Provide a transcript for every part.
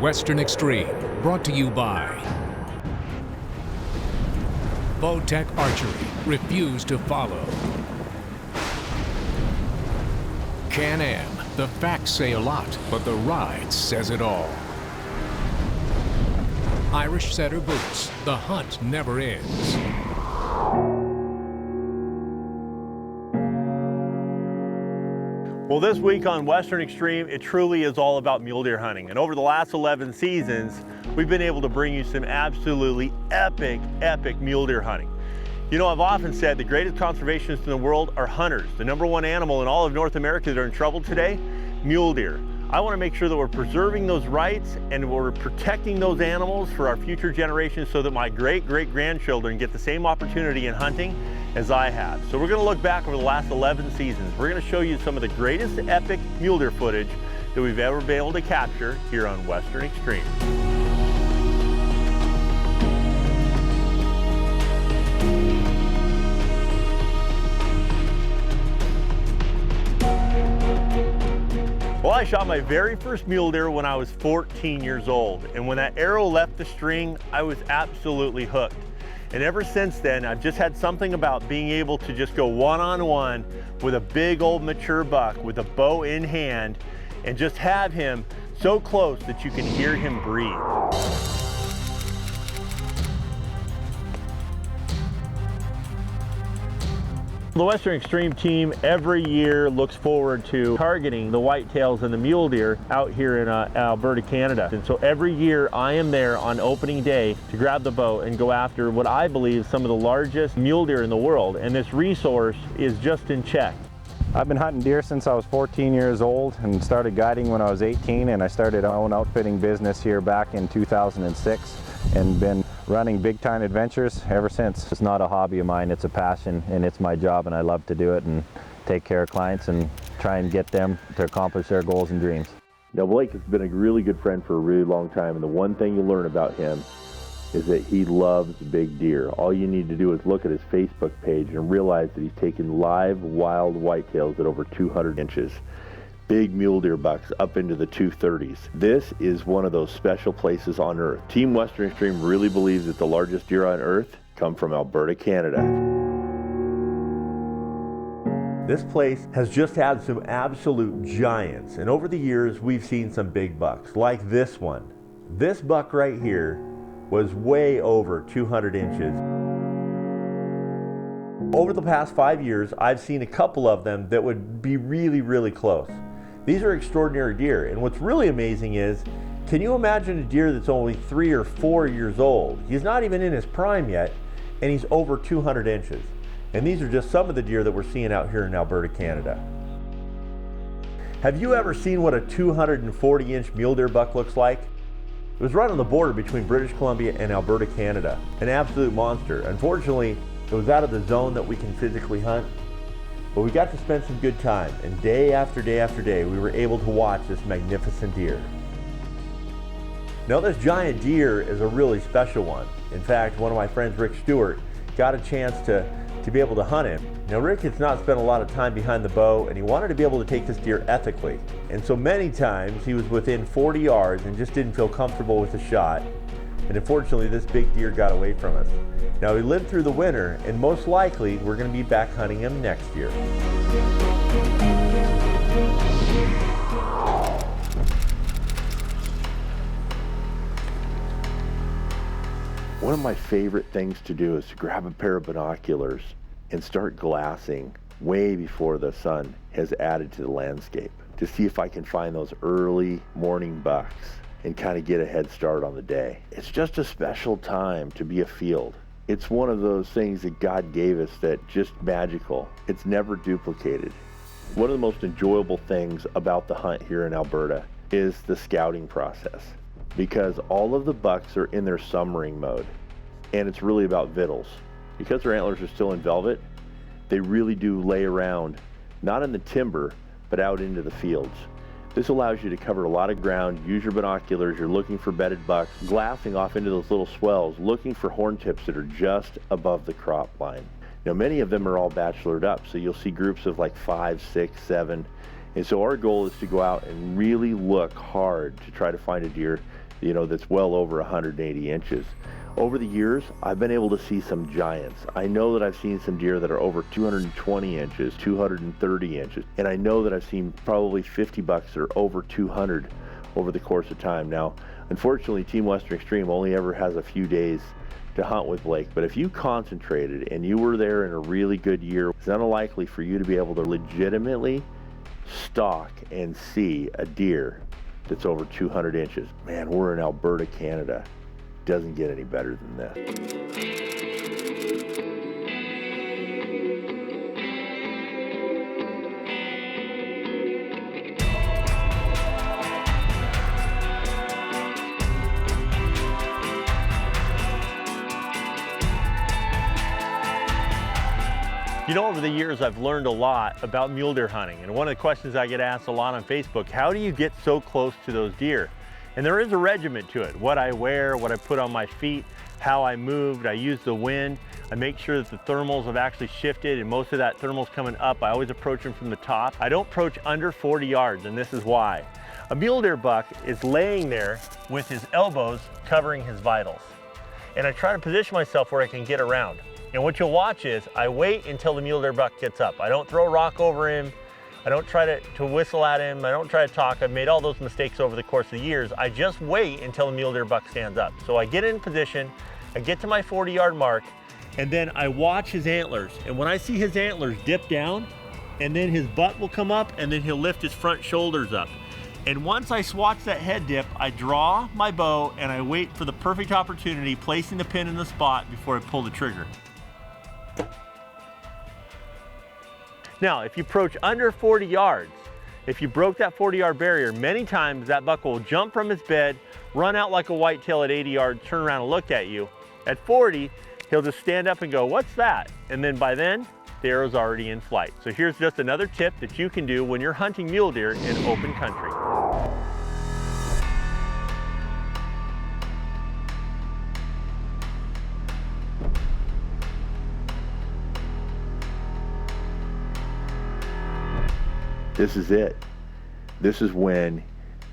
Western Extreme, brought to you by Bowtech Archery, refuse to follow. Can-Am, the facts say a lot, but the ride says it all. Irish Setter Boots, the hunt never ends. Well, this week on Western Extreme, it truly is all about mule deer hunting. And over the last 11 seasons, we've been able to bring you some absolutely epic mule deer hunting. You know, I've often said the greatest conservationists in the world are hunters. The #1 animal in all of North America that are in trouble today, mule deer. I want to make sure that we're preserving those rights and we're protecting those animals for our future generations so that my great-great-grandchildren get the same opportunity in hunting as I have. So we're going to look back over the last 11 seasons. We're going to show you some of the greatest epic mule deer footage that we've ever been able to capture here on Western Extreme. Well, I shot my very first mule deer when I was 14 years old, and when that arrow left the string, I was absolutely hooked. And ever since then, I've just had something about being able to just go one-on-one with a big old mature buck with a bow in hand and just have him so close that you can hear him breathe. The Western Extreme team every year looks forward to targeting the whitetails and the mule deer out here in Alberta, Canada. And so every year I am there on opening day to grab the bow and go after what I believe some of the largest mule deer in the world. And this resource is just in check. I've been hunting deer since I was 14 years old and started guiding when I was 18, and I started my own outfitting business here back in 2006 and been running big time adventures ever since. It's not a hobby of mine, it's a passion, and it's my job, and I love to do it and take care of clients and try and get them to accomplish their goals and dreams. Now, Blake has been a really good friend for a really long time, and the one thing you learn about him is that he loves big deer. All you need to do is look at his Facebook page and realize that he's taken live wild whitetails at over 200 inches. Big mule deer bucks up into the 230s. This is one of those special places on earth. Team Western Extreme really believes that the largest deer on earth come from Alberta, Canada. This place has just had some absolute giants, and over the years we've seen some big bucks like this one. This buck right here was way over 200 inches. Over the past 5 years, I've seen a couple of them that would be really close. These are extraordinary deer, and what's really amazing is, can you imagine a deer that's only 3 or 4 years old? He's not even in his prime yet, and he's over 200 inches. And these are just some of the deer that we're seeing out here in Alberta, Canada. Have you ever seen what a 240-inch mule deer buck looks like? It was right on the border between British Columbia and Alberta, Canada. An absolute monster. Unfortunately, it was out of the zone that we can physically hunt. But we got to spend some good time, and day after day after day, we were able to watch this magnificent deer. Now, this giant deer is a really special one. In fact, one of my friends, Rick Stewart, got a chance to be able to hunt him. Now, Rick has not spent a lot of time behind the bow, and he wanted to be able to take this deer ethically. And so many times, he was within 40 yards and just didn't feel comfortable with the shot. And unfortunately, this big deer got away from us. Now, he lived through the winter, and most likely, we're going to be back hunting him next year. One of my favorite things to do is to grab a pair of binoculars and start glassing way before the sun has added to the landscape to see if I can find those early morning bucks and kind of get a head start on the day. It's just a special time to be afield. It's one of those things that God gave us that just magical. It's never duplicated. One of the most enjoyable things about the hunt here in Alberta is the scouting process, because all of the bucks are in their summering mode, and it's really about vittles. Because their antlers are still in velvet, they really do lay around, not in the timber, but out into the fields. This allows you to cover a lot of ground, use your binoculars, you're looking for bedded bucks, glassing off into those little swells, looking for horn tips that are just above the crop line. Now, many of them are all bachelored up, so you'll see groups of like 5, 6, 7. And so our goal is to go out and really look hard to try to find a deer you know, that's well over 180 inches. Over the years, I've been able to see some giants. I know that I've seen some deer that are over 220 inches, 230 inches, and I know that I've seen probably 50 bucks that are over 200 over the course of time. Now, unfortunately, Team Western Extreme only ever has a few days to hunt with Blake, but if you concentrated and you were there in a really good year, it's not unlikely for you to be able to legitimately stalk and see a deer that's over 200 inches. Man, we're in Alberta, Canada. Doesn't get any better than this. You know, over the years, I've learned a lot about mule deer hunting. And one of the questions I get asked a lot on Facebook, how do you get so close to those deer? And there is a regiment to it. What I wear, what I put on my feet, how I moved, I use the wind. I make sure that the thermals have actually shifted, and most of that thermal's coming up. I always approach them from the top. I don't approach under 40 yards, and this is why. A mule deer buck is laying there with his elbows covering his vitals. And I try to position myself where I can get around. And what you'll watch is I wait until the mule deer buck gets up. I don't throw a rock over him. I don't try to whistle at him. I don't try to talk. I've made all those mistakes over the course of the years. I just wait until the mule deer buck stands up. So I get in position, I get to my 40-yard mark, and then I watch his antlers. And when I see his antlers dip down, and then his butt will come up, and then he'll lift his front shoulders up. And once I watch that head dip, I draw my bow and I wait for the perfect opportunity, placing the pin in the spot before I pull the trigger. Now, if you approach under 40 yards, if you broke that 40-yard barrier, many times that buck will jump from his bed, run out like a whitetail at 80 yards, turn around and look at you. At 40, he'll just stand up and go, "What's that?" And then by then, the arrow's already in flight. So here's just another tip that you can do when you're hunting mule deer in open country. This is it. This is when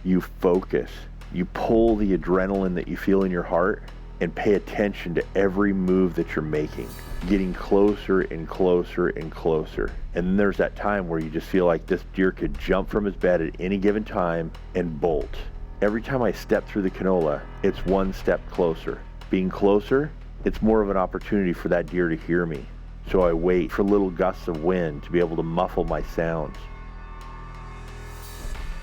you focus. You pull the adrenaline that you feel in your heart and pay attention to every move that you're making, getting closer and closer and closer. And then there's that time where you just feel like this deer could jump from his bed at any given time and bolt. Every time I step through the canola, it's one step closer. Being closer, it's more of an opportunity for that deer to hear me. So I wait for little gusts of wind to be able to muffle my sounds.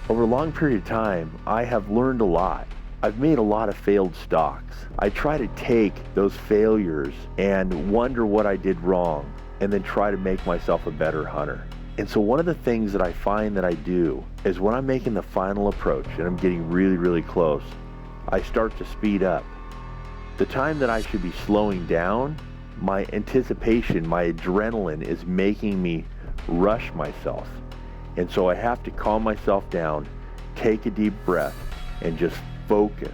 Over a long period of time, I have learned a lot. I've made a lot of failed stalks. I try to take those failures and wonder what I did wrong, and then try to make myself a better hunter. And so one of the things that I find that I do is when I'm making the final approach and I'm getting really, really close, I start to speed up. The time that I should be slowing down, my anticipation, my adrenaline is making me rush myself. And so I have to calm myself down, take a deep breath, and just focus.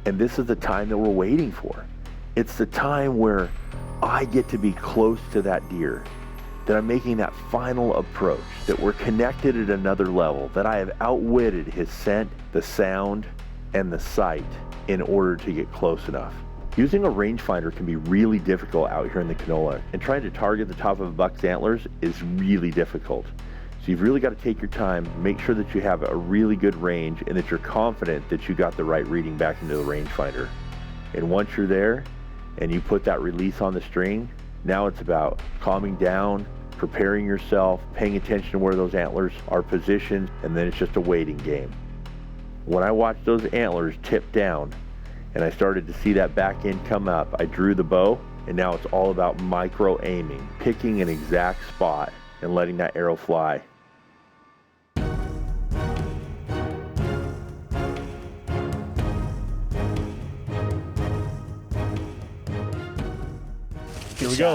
And this is the time that we're waiting for. It's the time where I get to be close to that deer, that I'm making that final approach, that we're connected at another level, that I have outwitted his scent, the sound, and the sight in order to get close enough. Using a rangefinder can be really difficult out here in the canola, and trying to target the top of a buck's antlers is really difficult. So you've really got to take your time, make sure that you have a really good range and that you're confident that you got the right reading back into the rangefinder. And once you're there and you put that release on the string, now it's about calming down, preparing yourself, paying attention to where those antlers are positioned, and then it's just a waiting game. When I watched those antlers tip down and I started to see that back end come up, I drew the bow, and now it's all about micro aiming, picking an exact spot and letting that arrow fly. Here we go.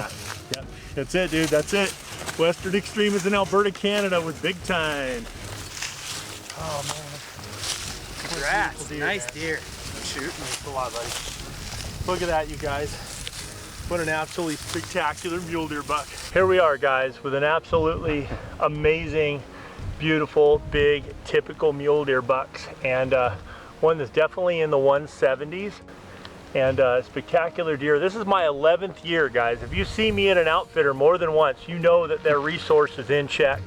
Yep. That's it, dude. That's it. Western Extreme is in Alberta, Canada with big time. Oh, man. Congrats. Nice deer. Shoot. Thanks a lot, buddy. Look at that, you guys. What an absolutely spectacular mule deer buck. Here we are, guys, with an absolutely amazing, beautiful, big, typical mule deer bucks. And one that's definitely in the 170s. And spectacular deer. This is my 11th year, guys. If you see me at an outfitter more than once, you know that their resource is in check.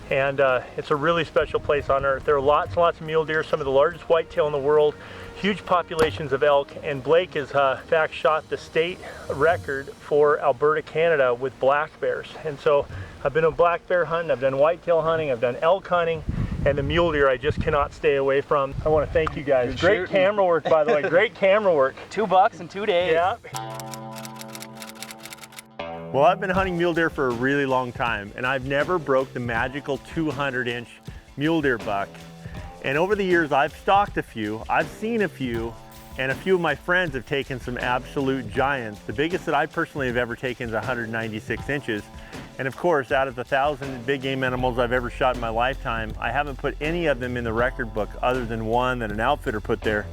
And it's a really special place on earth. There are lots and lots of mule deer, some of the largest whitetail in the world, huge populations of elk, and Blake has in fact shot the state record for Alberta, Canada with black bears. And so I've been on black bear hunting, I've done whitetail hunting, I've done elk hunting, and the mule deer I just cannot stay away from. I want to thank you guys. Great camera work, by the way. Great camera work. 2 bucks in 2 days. Yeah. Well, I've been hunting mule deer for a really long time, and I've never broke the magical 200-inch mule deer buck. And over the years, I've stalked a few, I've seen a few, and a few of my friends have taken some absolute giants. The biggest that I personally have ever taken is 196 inches. And of course, out of the 1,000 big game animals I've ever shot in my lifetime, I haven't put any of them in the record book other than one that an outfitter put there.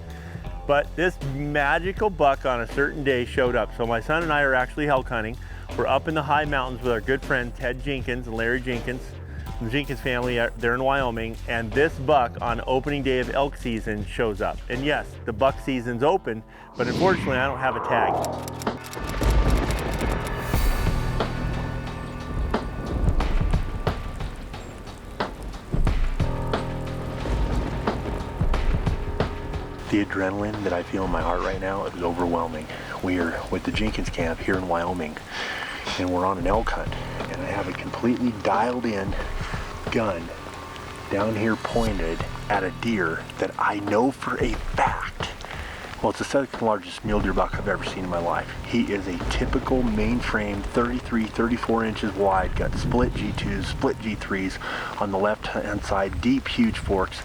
But this magical buck on a certain day showed up. So my son and I are actually elk hunting. We're up in the high mountains with our good friends Ted Jenkins and Larry Jenkins, the Jenkins family. They're in Wyoming, and this buck on opening day of elk season shows up. And yes, the buck season's open, but unfortunately I don't have a tag. The adrenaline that I feel in my heart right now is overwhelming. We are with the Jenkins camp here in Wyoming, and we're on an elk hunt, and I have a completely dialed in gun down here pointed at a deer that I know for a fact, well, it's the second largest mule deer buck I've ever seen in my life. He is a typical mainframe, 33, 34 inches wide, got split G2s, split G3s on the left hand side, deep, huge forks.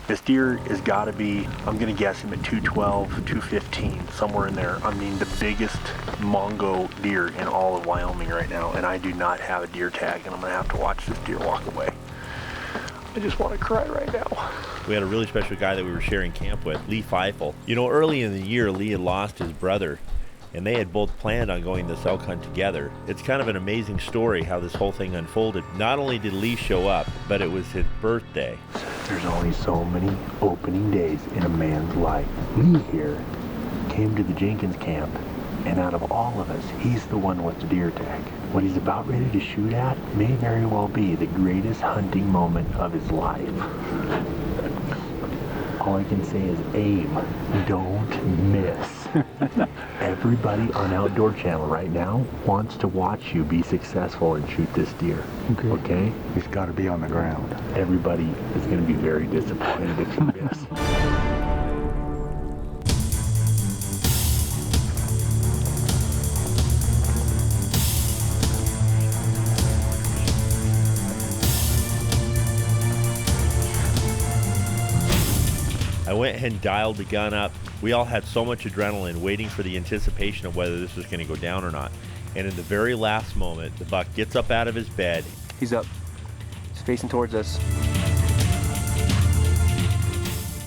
This deer has got to be, I'm going to guess him at 212, 215, somewhere in there. I mean, the biggest Mongo deer in all of Wyoming right now, and I do not have a deer tag, and I'm going to have to watch this deer walk away. I just want to cry right now. We had a really special guy that we were sharing camp with, Lee Feifel. You know, early in the year, Lee had lost his brother, and they had both planned on going this elk hunt together. It's kind of an amazing story how this whole thing unfolded. Not only did Lee show up, but it was his birthday. There's only so many opening days in a man's life. Lee here came to the Jenkins camp, and out of all of us, he's the one with the deer tag. What he's about ready to shoot at may very well be the greatest hunting moment of his life. All I can say is aim, don't miss. Everybody on Outdoor Channel right now wants to watch you be successful and shoot this deer. Okay? He's got to be on the ground. Everybody is going to be very disappointed if you miss. I went ahead and dialed the gun up. We all had so much adrenaline waiting for the anticipation of whether this was going to go down or not. And in the very last moment, the buck gets up out of his bed. He's up. He's facing towards us.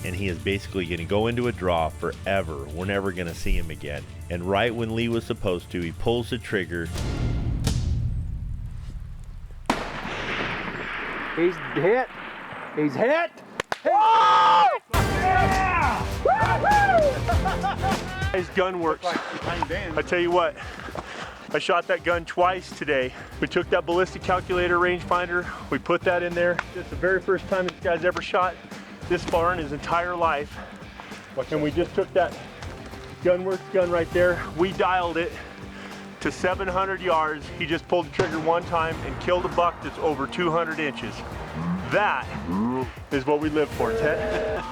And he is basically going to go into a draw forever. We're never going to see him again. And right when Lee was supposed to, he pulls the trigger. He's hit. He's hit. Oh! Yeah! His gun works. I tell you what, I shot that gun twice today. We took that ballistic calculator rangefinder, we put that in there. It's the very first time this guy's ever shot this far in his entire life. And we just took that GunWorks gun right there, we dialed it to 700 yards. He just pulled the trigger one time and killed a buck that's over 200 inches. That is what we live for, Ted.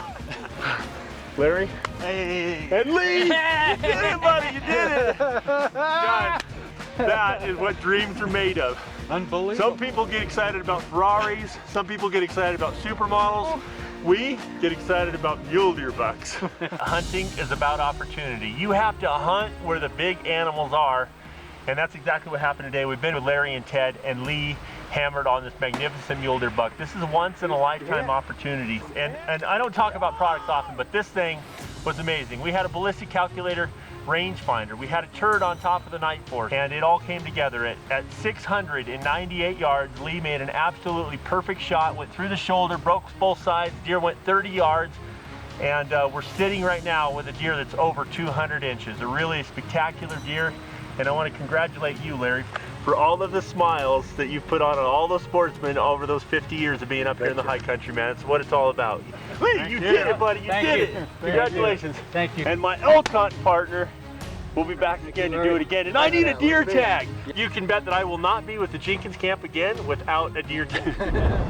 Larry? Hey. And Lee! You did it, buddy, you did it! God, that is what dreams are made of. Unbelievable. Some people get excited about Ferraris, some people get excited about supermodels. We get excited about mule deer bucks. Hunting is about opportunity. You have to hunt where the big animals are, and that's exactly what happened today. We've been with Larry and Ted, and Lee hammered on this magnificent mule deer buck. This is a once in a lifetime opportunity. And I don't talk about products often, but this thing was amazing. We had a ballistic calculator rangefinder. We had a turret on top of the night force, and it all came together. At 698 yards, Lee made an absolutely perfect shot, went through the shoulder, broke both sides, deer went 30 yards, And we're sitting right now with a deer that's over 200 inches, a really spectacular deer. And I want to congratulate you, Larry, for all of the smiles that you've put on all those sportsmen over those 50 years of being up here in the high country, man. It's what it's all about. Lee, you did it, buddy. You did it. Congratulations. Thank you. And my elk hunt partner will be back again to do it again. And I need a deer tag. You can bet that I will not be with the Jenkins camp again without a deer tag.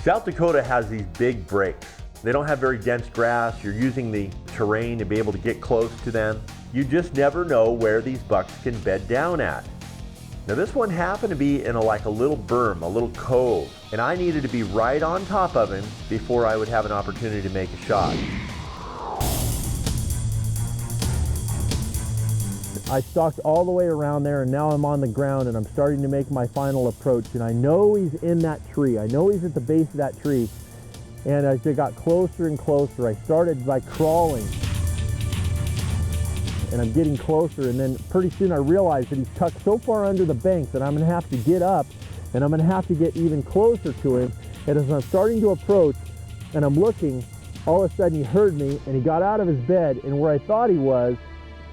South Dakota has these big breaks. They don't have very dense grass. You're using the terrain to be able to get close to them. You just never know where these bucks can bed down at. Now this one happened to be in like a little berm, a little cove, and I needed to be right on top of him before I would have an opportunity to make a shot. I stalked all the way around there, and now I'm on the ground and I'm starting to make my final approach, and I know he's in that tree. I know he's at the base of that tree. And as I got closer and closer, I started by crawling. And I'm getting closer, and then pretty soon I realized that he's tucked so far under the bank that I'm gonna have to get up and I'm gonna have to get even closer to him. And as I'm starting to approach and I'm looking, all of a sudden he heard me and he got out of his bed, and where I thought he was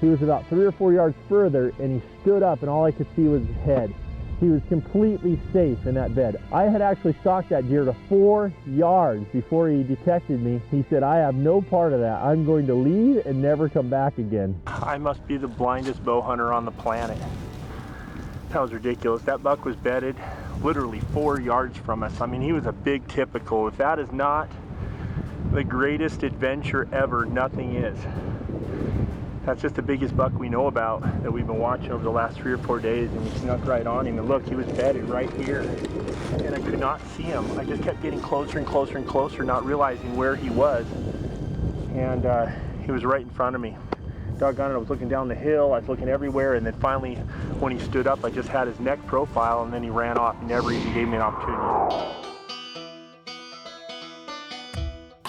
about 3 or 4 yards further, and he stood up and all I could see was his head. He was completely safe in that bed. I had actually stalked that deer to 4 yards before he detected me. He said, "I have no part of that. I'm going to leave and never come back again." I must be the blindest bow hunter on the planet. That was ridiculous. That buck was bedded literally 4 yards from us. I mean, he was a big typical. If that is not the greatest adventure ever, nothing is. That's just the biggest buck we know about that we've been watching over the last 3 or 4 days, and we snuck right on him. And look, he was bedded right here, and I could not see him. I just kept getting closer and closer and closer, not realizing where he was. And he was right in front of me. Doggone it, I was looking down the hill, I was looking everywhere, and then finally, when he stood up, I just had his neck profile, and then he ran off. He never even gave me an opportunity.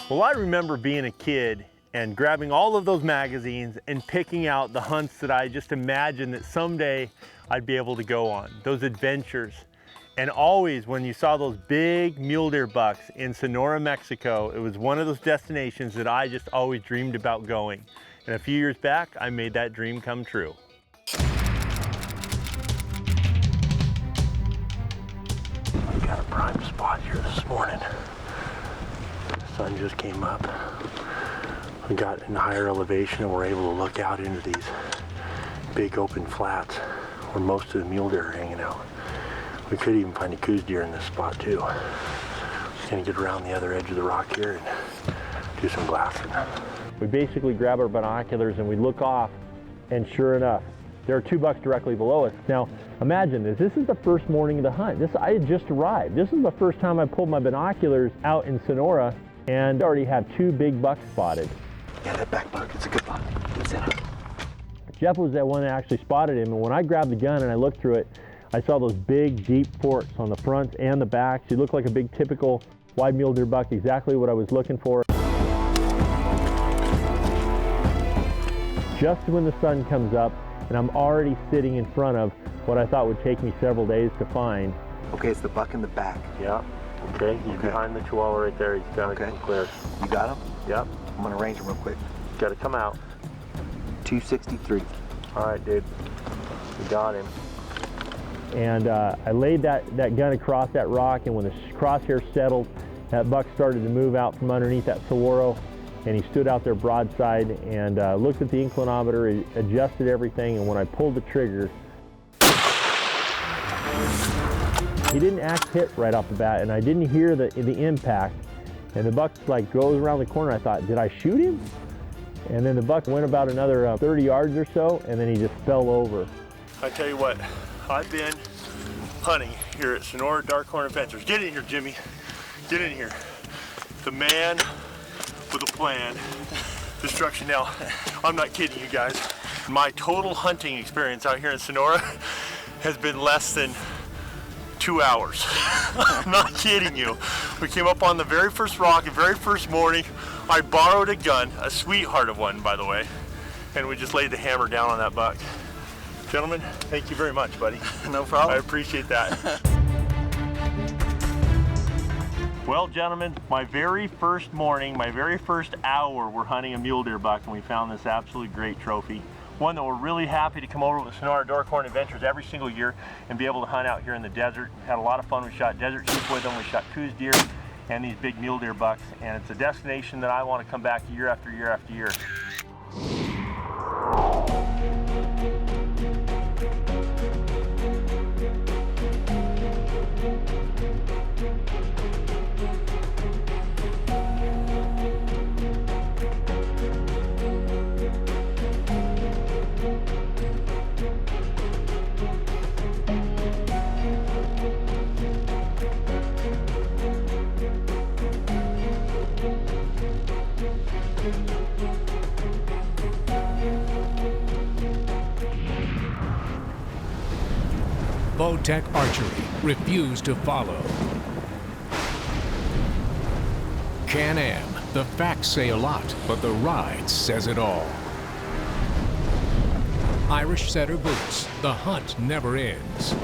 Well, I remember being a kid and grabbing all of those magazines and picking out the hunts that I just imagined that someday I'd be able to go on, those adventures. And always when you saw those big mule deer bucks in Sonora, Mexico, it was one of those destinations that I just always dreamed about going. And a few years back, I made that dream come true. I've got a prime spot here this morning. The sun just came up. We got in higher elevation and we're able to look out into these big open flats where most of the mule deer are hanging out. We could even find a coos deer in this spot too. Just gonna get around the other edge of the rock here and do some glassing. We basically grab our binoculars and we look off, and sure enough, there are 2 bucks directly below us. Now, imagine this. This is the first morning of the hunt. I had just arrived. This is the first time I pulled my binoculars out in Sonora, and I already have 2 big bucks spotted. Yeah, that back buck, it's a good buck. It's in it. Jeff was that one that actually spotted him, and when I grabbed the gun and I looked through it, I saw those big, deep forks on the front and the back. He looked like a big, typical wide mule deer buck, exactly what I was looking for. Just when the sun comes up, and I'm already sitting in front of what I thought would take me several days to find. Okay, it's the buck in the back. Yeah, okay, he's behind the chihuahua right there. He's got to come clear. You got him? Yep. I'm gonna range him real quick. Got to come out. 263. All right, dude. We got him. And I laid that gun across that rock, and when the crosshair settled, that buck started to move out from underneath that saguaro, and he stood out there broadside and looked at the inclinometer, adjusted everything, and when I pulled the trigger, he didn't act hit right off the bat, and I didn't hear the impact. And the buck like goes around the corner. I thought, did I shoot him? And then the buck went about another 30 yards or so, and then he just fell over. I tell you what, I've been hunting here at Sonora Darkhorn Adventures. Get in here, Jimmy. Get in here. The man with a plan. Destruction. Now, I'm not kidding you guys. My total hunting experience out here in Sonora has been less than 2 hours. I'm not kidding you. We came up on the very first rock, the very first morning. I borrowed a gun, a sweetheart of one, by the way, and we just laid the hammer down on that buck. Gentlemen, thank you very much, buddy. No problem. I appreciate that. Well, gentlemen, my very first morning, my very first hour, we're hunting a mule deer buck, and we found this absolutely great trophy. One that we're really happy to come over with the Sonora Dorkhorn Adventures every single year and be able to hunt out here in the desert. Had a lot of fun. We shot desert sheep with them, we shot coos deer, and these big mule deer bucks. And it's a destination that I want to come back to year after year after year. Bowtech Archery refused to follow. Can-Am, the facts say a lot, but the ride says it all. Irish Setter Boots, the hunt never ends.